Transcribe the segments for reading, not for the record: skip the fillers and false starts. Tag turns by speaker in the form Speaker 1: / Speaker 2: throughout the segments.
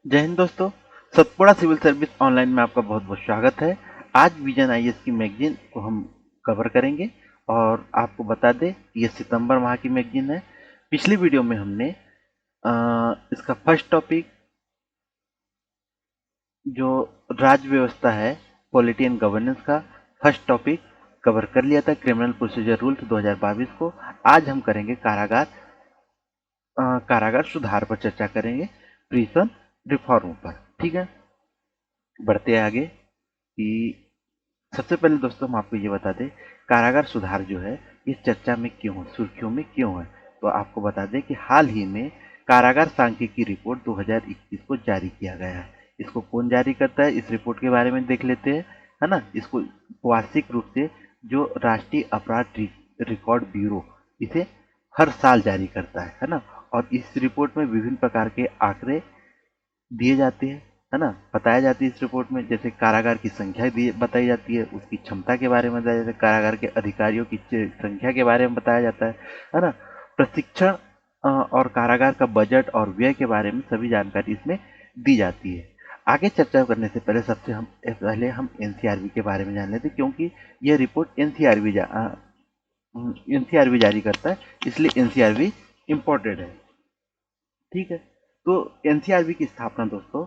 Speaker 1: जय हिंद दोस्तों। Satpura civil service online में आपका बहुत बहुत स्वागत है। आज विजन आईएएस की मैगजीन को हम कवर करेंगे और आपको बता दें कि ये सितंबर माह की मैगजीन है। पिछली वीडियो में हमने इसका फर्स्ट टॉपिक जो राज्य व्यवस्था है, पॉलिटी एंड गवर्नेंस का फर्स्ट टॉपिक कवर कर लिया था, क्रिमिनल प्रोसीजर रूल्स 2022 को। आज हम करेंगे कारागार सुधार पर चर्चा करेंगे, प्रिजन रिफॉर्म पर। ठीक है, बढ़ते हैं आगे कि सबसे पहले दोस्तों हम आपको ये बता दें कारागार सुधार जो है ये चर्चा में क्यों है, सुर्खियों में क्यों है। तो आपको बता दें कि हाल ही में कारागार सांख्यिकी रिपोर्ट 2021 को जारी किया गया है। इसको कौन जारी करता है, इस रिपोर्ट के बारे में देख लेते हैं, है ना। इसको वार्षिक रूप से जो राष्ट्रीय अपराध रिकॉर्ड ब्यूरो इसे हर साल जारी करता है ना। और इस रिपोर्ट में विभिन्न प्रकार के आंकड़े दिए जाते हैं, है ना, बताया जाती है इस रिपोर्ट में। जैसे कारागार की संख्या बताई जाती है, उसकी क्षमता के बारे में बताया जाता है, कारागार के अधिकारियों की संख्या के बारे में बताया जाता है ना। प्रशिक्षण और कारागार का बजट और व्यय के बारे में सभी जानकारी इसमें दी जाती है। आगे चर्चा करने से पहले हम एनसीआरबी के बारे में जान लेते हैं, क्योंकि यह रिपोर्ट एनसीआरबी जारी करता है, इसलिए एनसीआरबी इम्पोर्टेंट है। ठीक है, तो एनसीआरबी की स्थापना दोस्तों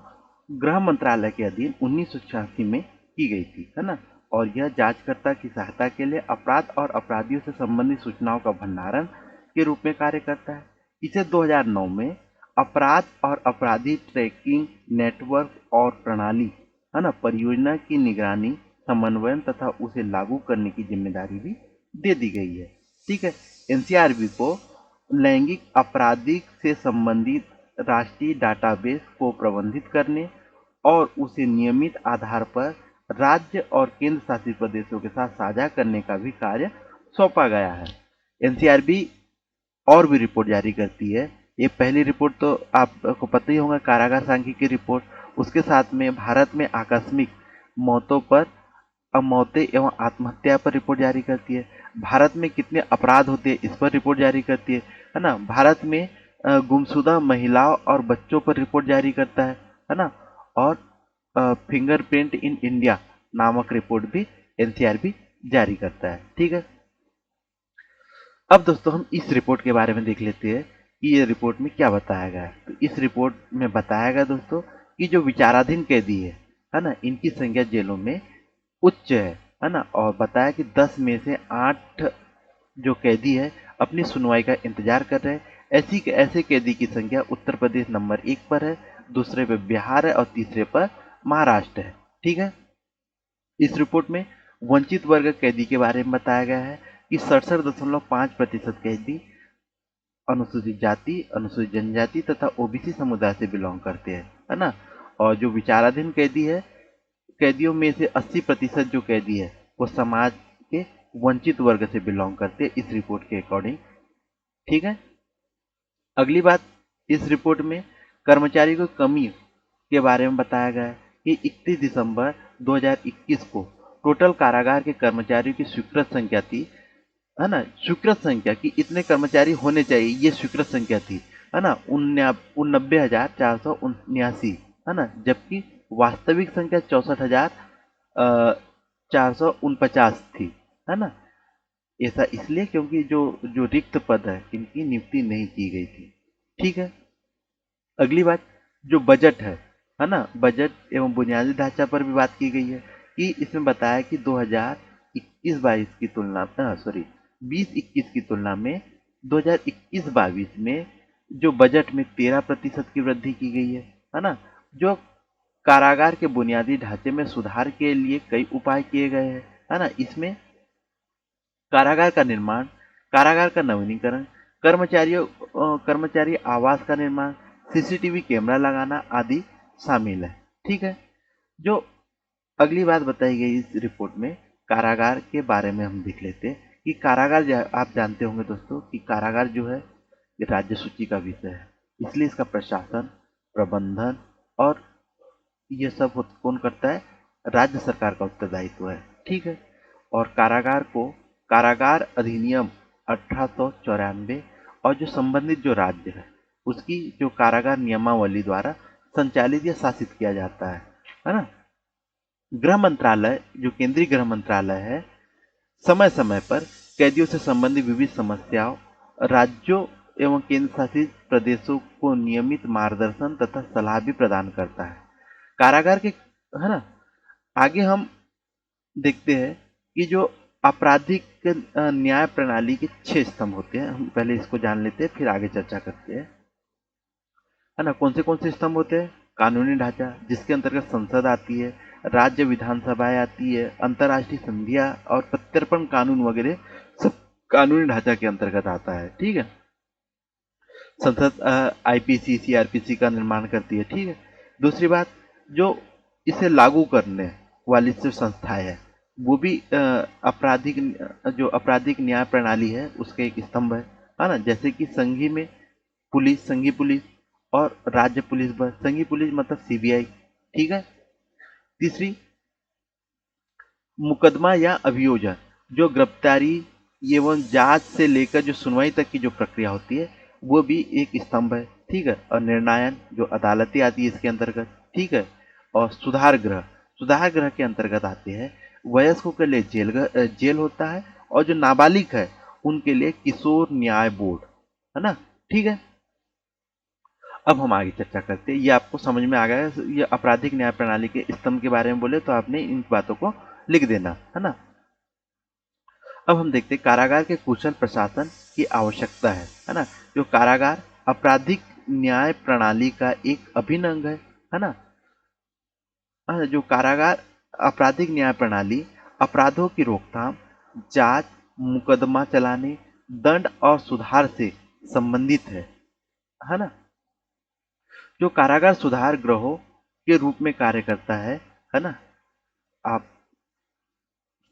Speaker 1: गृह मंत्रालय के अधीन 1986 में की गई थी, है ना। और यह जांचकर्ता की सहायता के लिए अपराध और अपराधियों से संबंधित सूचनाओं का भंडारण के रूप में कार्य करता है। इसे 2009 में अपराध और अपराधी ट्रैकिंग नेटवर्क और प्रणाली, है ना, परियोजना की निगरानी, समन्वयन तथा उसे लागू करने की जिम्मेदारी भी दे दी गई है। ठीक है, एनसीआरबी को लैंगिक अपराधिक से संबंधित राष्ट्रीय डाटाबेस को प्रबंधित करने और उसे नियमित आधार पर राज्य और केंद्र शासित प्रदेशों के साथ साझा करने का भी कार्य सौंपा गया है। एनसीआरबी और भी रिपोर्ट जारी करती है। ये पहली रिपोर्ट तो आपको पता ही होगा, कारागार सांख्यिकी रिपोर्ट। उसके साथ में भारत में आकस्मिक मौतें एवं आत्महत्या पर रिपोर्ट जारी करती है। भारत में कितने अपराध होते हैं इस पर रिपोर्ट जारी करती है ना। भारत में गुमशुदा महिलाओं और बच्चों पर रिपोर्ट जारी करता है ना। और फिंगरप्रिंट इन इंडिया नामक रिपोर्ट भी एनसीआरबी जारी करता है। ठीक है, अब दोस्तों हम इस रिपोर्ट के बारे में देख लेते हैं कि ये रिपोर्ट में क्या बताया गया है। तो इस रिपोर्ट में बताया गया दोस्तों कि जो विचाराधीन कैदी है ना, इनकी संख्या जेलों में उच्च है ना। और बताया कि 10 में से 8 जो कैदी है अपनी सुनवाई का इंतजार कर रहे हैं। ऐसे कैदी की संख्या उत्तर प्रदेश नंबर 1 पर है, दूसरे पे बिहार है और तीसरे पर महाराष्ट्र है। ठीक है, इस रिपोर्ट में वंचित वर्ग कैदी के बारे में बताया गया है कि 67.5% कैदी अनुसूचित जाति, अनुसूचित जनजाति तथा ओबीसी समुदाय से बिलोंग करते हैं, है ना। और जो विचाराधीन कैदी है, कैदियों में से 80% जो कैदी है वो समाज के वंचित वर्ग से बिलोंग करते हैं, इस रिपोर्ट के अकॉर्डिंग। ठीक है, अगली बात, इस रिपोर्ट में कर्मचारी की कमी के बारे में बताया गया है कि 31 दिसंबर 2021 को टोटल कारागार के कर्मचारियों की स्वीकृत संख्या थी, है ना। स्वीकृत संख्या कि इतने कर्मचारी होने चाहिए, ये स्वीकृत संख्या थी, है ना, 89,479, है ना। जबकि वास्तविक संख्या 64,449 थी, है ना। ऐसा इसलिए क्योंकि जो जो रिक्त पद है इनकी नियुक्ति नहीं की गई थी। ठीक है, अगली बात, जो बजट है ना, बजट एवं बुनियादी ढांचा पर भी बात की गई है कि इसमें बताया कि 2021-22 की तुलना सॉरी 20-21 की तुलना में 2021-22 में जो बजट में 13% की वृद्धि की गई है ना। जो कारागार के बुनियादी ढांचे में सुधार के लिए कई उपाय किए गए हैं, है ना। इसमें कारागार का निर्माण, कारागार का नवीनीकरण, कर्मचारी आवास का निर्माण, सीसीटीवी कैमरा लगाना आदि शामिल है। ठीक है, जो अगली बात बताई गई इस रिपोर्ट में कारागार के बारे में हम देख लेते हैं कि आप जानते होंगे दोस्तों कि कारागार जो है ये राज्य सूची का विषय है, इसलिए इसका प्रशासन, प्रबंधन और ये सब कौन करता है, राज्य सरकार का उत्तरदायित्व है। ठीक है, और कारागार अधिनियम 1894 और जो संबंधित जो राज्य है उसकी जो कारागार नियमावली द्वारा संचालित या शासित किया जाता है ना। गृह मंत्रालय, जो केंद्रीय गृह मंत्रालय है, समय समय पर कैदियों से संबंधित विविध समस्याओं, राज्यों एवं केंद्र शासित प्रदेशों को नियमित मार्गदर्शन तथा सलाह भी प्रदान करता है। कारागार के, है ना, आगे हम देखते हैं कि जो आपराधिक न्याय प्रणाली के 6 स्तंभ होते हैं। हम पहले इसको जान लेते हैं, फिर आगे चर्चा करते हैं, है ना। कौन से स्तंभ होते हैं? कानूनी ढांचा, जिसके अंतर्गत संसद आती है, राज्य विधानसभाएं आती है, अंतर्राष्ट्रीय संधियां और प्रत्यर्पण कानून वगैरह सब कानूनी ढांचा के अंतर्गत आता है, ठीक है। संसद आईपीसी सीआरपीसी का निर्माण करती है, ठीक है। दूसरी बात, जो इसे लागू करने वाली जो संस्थाएं है, वो भी जो आपराधिक न्याय प्रणाली है उसका एक स्तंभ है ना। जैसे कि संघीय में पुलिस, संघीय पुलिस और राज्य पुलिस बल। संघीय पुलिस मतलब सीबीआई, ठीक है। तीसरी, मुकदमा या अभियोजन, जो गिरफ्तारी एवं जांच से लेकर जो सुनवाई तक की जो प्रक्रिया होती है, वो भी एक स्तंभ है, ठीक है। और निर्णायन, जो अदालतें आती है इसके अंतर्गत, ठीक है। और सुधार गृह, सुधार गृह के अंतर्गत आते हैं वयस्कों के लिए जेल होता है, और जो नाबालिग है उनके लिए किशोर न्याय बोर्ड, है ना, ठीक है। अब हम आगे चर्चा करते हैं। ये आपको समझ में आ गया है? ये आपराधिक न्याय प्रणाली के स्तंभ के बारे में बोले तो आपने इन बातों को लिख देना, है ना। अब हम देखते हैं कारागार के कुशल प्रशासन की आवश्यकता है ना। जो कारागार आपराधिक न्याय प्रणाली का एक अभिन्न अंग है ना। जो कारागार आपराधिक न्याय प्रणाली अपराधों की रोकथाम, जांच, मुकदमा चलाने, दंड और सुधार से संबंधित है ना। जो कारागार सुधार गृहों के रूप में कार्य करता है ना। आप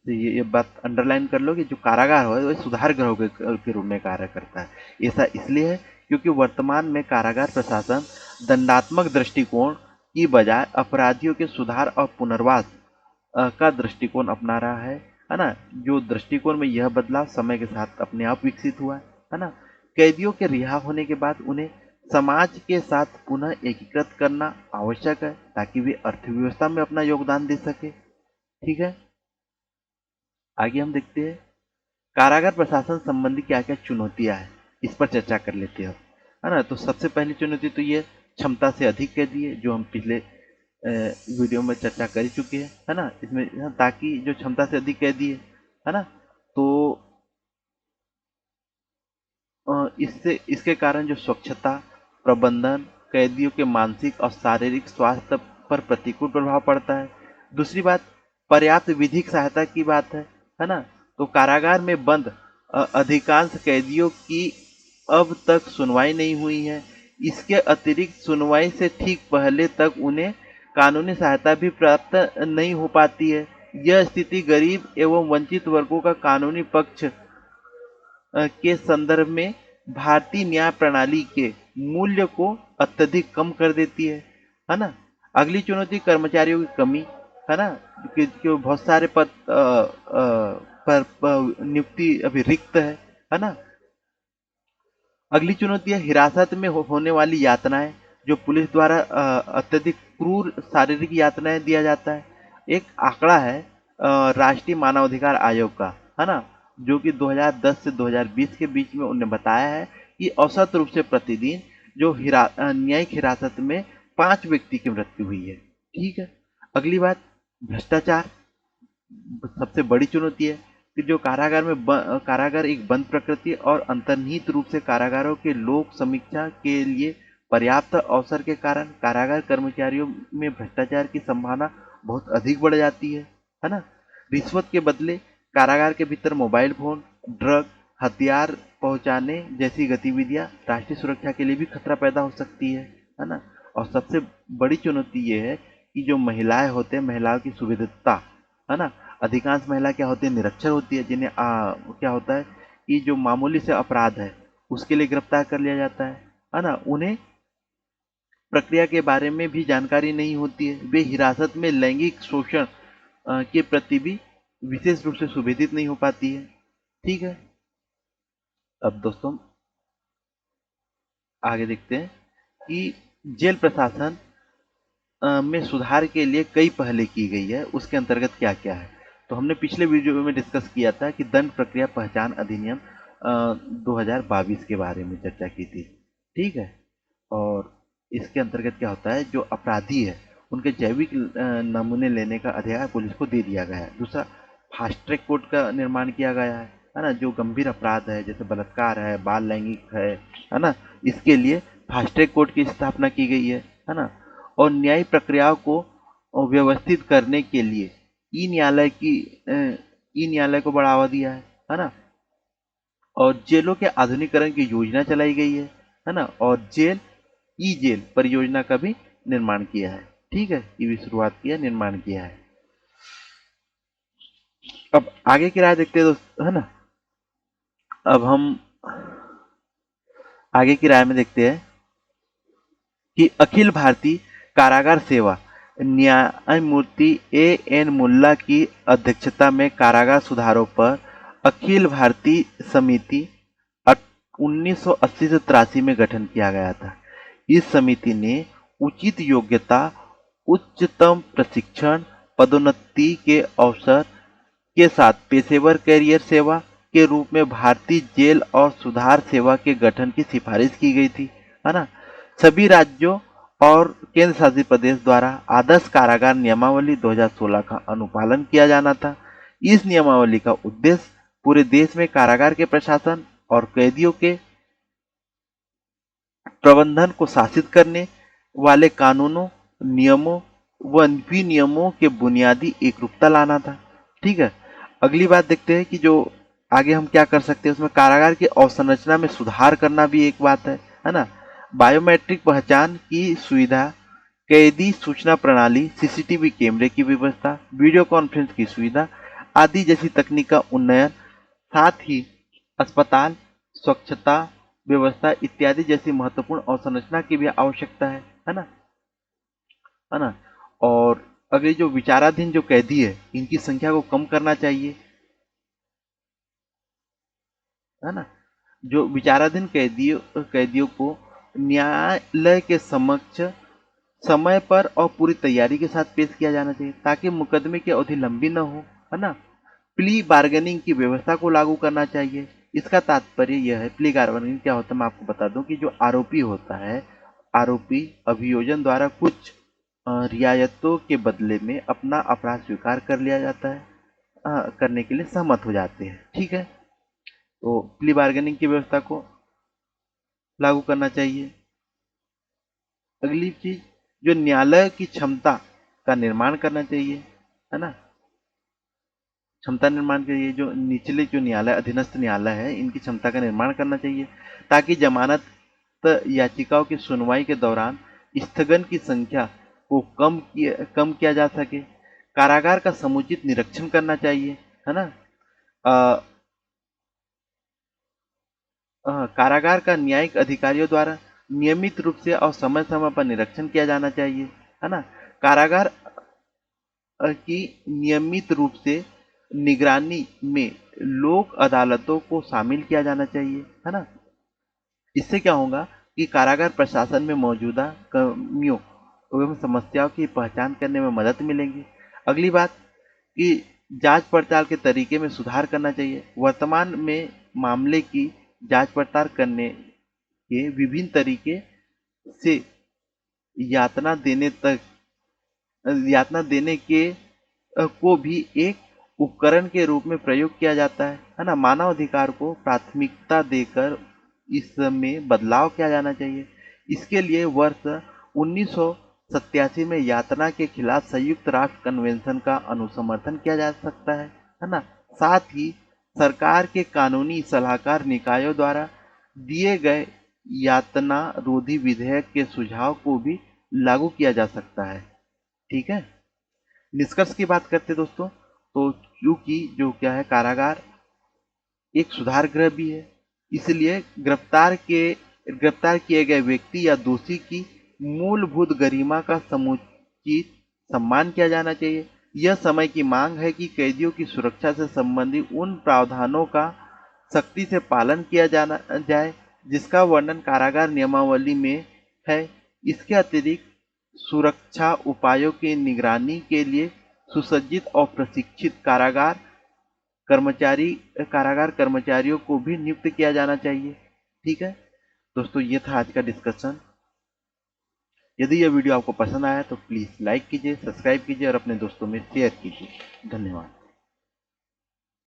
Speaker 1: ये बात अंडरलाइन कर लो कि जो कारागार हो वो सुधार गृह के रूप में कार्य करता है। ऐसा इसलिए है क्योंकि वर्तमान में कारागार प्रशासन दंडात्मक दृष्टिकोण की बजाय अपराधियों के सुधार और पुनर्वास का दृष्टिकोण अपना रहा है ना। जो दृष्टिकोण में यह बदलाव समय के साथ अपने आप विकसित हुआ है ना। कैदियों के रिहा होने के बाद उन्हें समाज के साथ पुनः एकीकृत करना आवश्यक है, ताकि वे अर्थव्यवस्था में अपना योगदान दे सके, ठीक है। आगे हम देखते हैं कारागार प्रशासन संबंधी क्या क्या चुनौतियां हैं, इस पर चर्चा कर लेते हैं, है ना। तो सबसे पहली चुनौती तो ये क्षमता से अधिक कैदी है, जो हम पिछले वीडियो में चर्चा कर चुके हैं, है ना। इसमें ताकि जो क्षमता से अधिक कैदी है ना, तो इससे इसके कारण जो स्वच्छता प्रबंधन, कैदियों के मानसिक और शारीरिक स्वास्थ्य पर प्रतिकूल प्रभाव पड़ता है। दूसरी बात, पर्याप्त विधिक सहायता की बात है ना। तो कारागार में बंद अधिकांश कैदियों की अब तक सुनवाई नहीं हुई है। इसके अतिरिक्त सुनवाई से ठीक पहले तक उन्हें कानूनी सहायता भी प्राप्त नहीं हो पाती है। यह स्थिति गरीब एवं वंचित वर्गों का कानूनी पक्ष के संदर्भ में भारतीय न्याय प्रणाली के मूल्य को अत्यधिक कम कर देती है ना। अगली चुनौती कर्मचारियों की कमी, है ना, कि बहुत सारे पद पर नियुक्ति अभी रिक्त है ना। अगली चुनौती है हिरासत में होने वाली यातनाएं, जो पुलिस द्वारा अत्यधिक क्रूर शारीरिक यातनाएं दिया जाता है। एक आंकड़ा है राष्ट्रीय मानवाधिकार आयोग का, है ना, जो कि 2010 से 2020 के बीच में उन्होंने बताया है कि औसत रूप से प्रतिदिन जो न्यायिक हिरासत में 5 व्यक्ति की मृत्यु हुई है, ठीक है। अगली बात, भ्रष्टाचार सबसे बड़ी चुनौती है कि जो कारागार में कारागार एक बंद प्रकृति और अंतर्निहित रूप से कारागारों के लोक समीक्षा के लिए पर्याप्त अवसर के कारण कारागार कर्मचारियों में भ्रष्टाचार की संभावना बहुत अधिक बढ़ जाती है ना। रिश्वत के बदले कारागार के भीतर मोबाइल फोन, ड्रग, हथियार पहुंचाने जैसी गतिविधियां राष्ट्रीय सुरक्षा के लिए भी खतरा पैदा हो सकती है ना। और सबसे बड़ी चुनौती ये है कि जो महिलाएं होते हैं, महिलाओं की सुविधता, है ना। अधिकांश महिला क्या होती है, निरक्षर होती है, जिन्हें क्या होता है कि जो मामूली से अपराध है उसके लिए गिरफ्तार कर लिया जाता है ना। उन्हें प्रक्रिया के बारे में भी जानकारी नहीं होती है। वे हिरासत में लैंगिक शोषण के प्रति भी विशेष रूप से सुविधित नहीं हो पाती है, ठीक है। अब दोस्तों आगे देखते हैं कि जेल प्रशासन में सुधार के लिए कई पहले की गई है, उसके अंतर्गत क्या क्या है। तो हमने पिछले वीडियो में डिस्कस किया था कि दंड प्रक्रिया पहचान अधिनियम 2022 के बारे में चर्चा की थी, ठीक है। और इसके अंतर्गत क्या होता है, जो अपराधी है उनके जैविक नमूने लेने का अधिकार पुलिस को दे दिया गया है। दूसरा, फास्ट ट्रैक कोर्ट का निर्माण किया गया है ना। जो गंभीर अपराध है जैसे बलात्कार है, बाल लैंगिक है ना, इसके लिए फास्ट ट्रैक कोर्ट की स्थापना की गई है ना। और न्यायिक प्रक्रियाओं को व्यवस्थित करने के लिए ई न्यायालय को बढ़ावा दिया है ना। और जेलों के आधुनिकीकरण की योजना चलाई गई है ना। और ई जेल परियोजना का भी निर्माण किया है, ठीक है। ये भी शुरुआत किया, निर्माण किया है। अब आगे की राय देखते हैं दोस्त, है ना। अब हम आगे की राय में देखते हैं कि अखिल भारतीय कारागार सेवा न्यायमूर्ति एन मुल्ला की अध्यक्षता में कारागार सुधारों पर अखिल भारतीय समिति 1980 से 83 में गठन किया गया था। इस समिति ने उचित योग्यता, उच्चतम प्रशिक्षण, पदोन्नति के अवसर के साथ पेशेवर कैरियर सेवा के रूप में भारतीय जेल और सुधार सेवा के गठन की सिफारिश की गई थी, है ना। सभी राज्यों और केंद्र शासित प्रदेश द्वारा आदर्श कारागार नियमावली 2016 का अनुपालन किया जाना था। इस नियमावली का उद्देश्य पूरे देश में कारागार के प्रशासन और कैदियों के प्रबंधन को शासित करने वाले कानूनों, नियमों व विनियमों के बुनियादी एकरूपता लाना था, ठीक है। अगली बात देखते हैं कि जो आगे हम क्या कर सकते हैं, उसमें कारागार की अवसंरचना में सुधार करना भी एक बात है ना। बायोमेट्रिक पहचान की सुविधा, कैदी सूचना प्रणाली, सीसीटीवी कैमरे की व्यवस्था, वीडियो कॉन्फ्रेंस की सुविधा आदि जैसी तकनीक का उन्नयन, साथ ही अस्पताल, स्वच्छता व्यवस्था इत्यादि जैसी महत्वपूर्ण अवसंरचना की भी आवश्यकता है ना, है ना। और अगर जो विचाराधीन जो कैदी है इनकी संख्या को कम करना चाहिए, है ना। जो विचाराधीन कैदियों को न्यायालय के समक्ष समय पर और पूरी तैयारी के साथ पेश किया जाना चाहिए ताकि मुकदमे की अवधि लंबी न हो, है ना। प्ली बार्गेनिंग की व्यवस्था को लागू करना चाहिए। इसका तात्पर्य यह है, प्ली बार्गेनिंग क्या होता है मैं आपको बता दूं कि जो आरोपी होता है, आरोपी अभियोजन द्वारा कुछ रियायतों के बदले में अपना अपराध स्वीकार कर लिया जाता है, करने के लिए सहमत हो जाते हैं, ठीक है। तो प्ली बार्गेनिंग की व्यवस्था को लागू करना चाहिए। अगली चीज, जो न्यायालय की क्षमता का निर्माण करना चाहिए, है ना। क्षमता निर्माण के लिए जो निचले जो न्यायालय, अधीनस्थ न्यायालय है, इनकी क्षमता का निर्माण करना चाहिए ताकि जमानत याचिकाओं की सुनवाई के दौरान स्थगन की संख्या को कम किया जा सके। कारागार का समुचित निरीक्षण करना चाहिए, है ना। अ, कारागार का न्यायिक अधिकारियों द्वारा नियमित रूप से और समय समय पर निरीक्षण किया जाना चाहिए, है ना। कारागार की नियमित रूप से निगरानी में लोक अदालतों को शामिल किया जाना चाहिए, है ना। इससे क्या होगा कि कारागार प्रशासन में मौजूदा कमियों एवं समस्याओं की पहचान करने में मदद मिलेगी। अगली बात कि जांच पड़ताल के तरीके में सुधार करना चाहिए। वर्तमान में मामले की जांच पड़ताल करने के विभिन्न तरीके से यातना देने तक यातना देने के को भी एक उपकरण के रूप में प्रयोग किया जाता है ना। मानव अधिकार को प्राथमिकता देकर इसमें बदलाव किया जाना चाहिए। इसके लिए वर्ष 1987 में यातना के खिलाफ संयुक्त राष्ट्र कन्वेंशन का अनुसमर्थन किया जा सकता है ना। साथ ही सरकार के कानूनी सलाहकार निकायों द्वारा दिए गए यातना रोधी विधेयक के सुझाव को भी लागू किया जा सकता है, ठीक है। निष्कर्ष की बात करते दोस्तों, तो चूंकि जो क्या है, कारागार एक सुधार गृह भी है, इसलिए गिरफ्तार किए गए व्यक्ति या दोषी की मूलभूत गरिमा का समुचित सम्मान किया जाना चाहिए। यह समय की मांग है कि कैदियों की सुरक्षा से संबंधित उन प्रावधानों का सख्ती से पालन किया जाना जाए जिसका वर्णन कारागार नियमावली में है। इसके अतिरिक्त सुरक्षा उपायों की निगरानी के लिए सुसज्जित और प्रशिक्षित कारागार कर्मचारियों को भी नियुक्त किया जाना चाहिए। ठीक है दोस्तों, ये था आज का डिस्कशन। यदि यह वीडियो आपको पसंद आया तो प्लीज़ लाइक कीजिए, सब्सक्राइब कीजिए और अपने दोस्तों में शेयर कीजिए। धन्यवाद।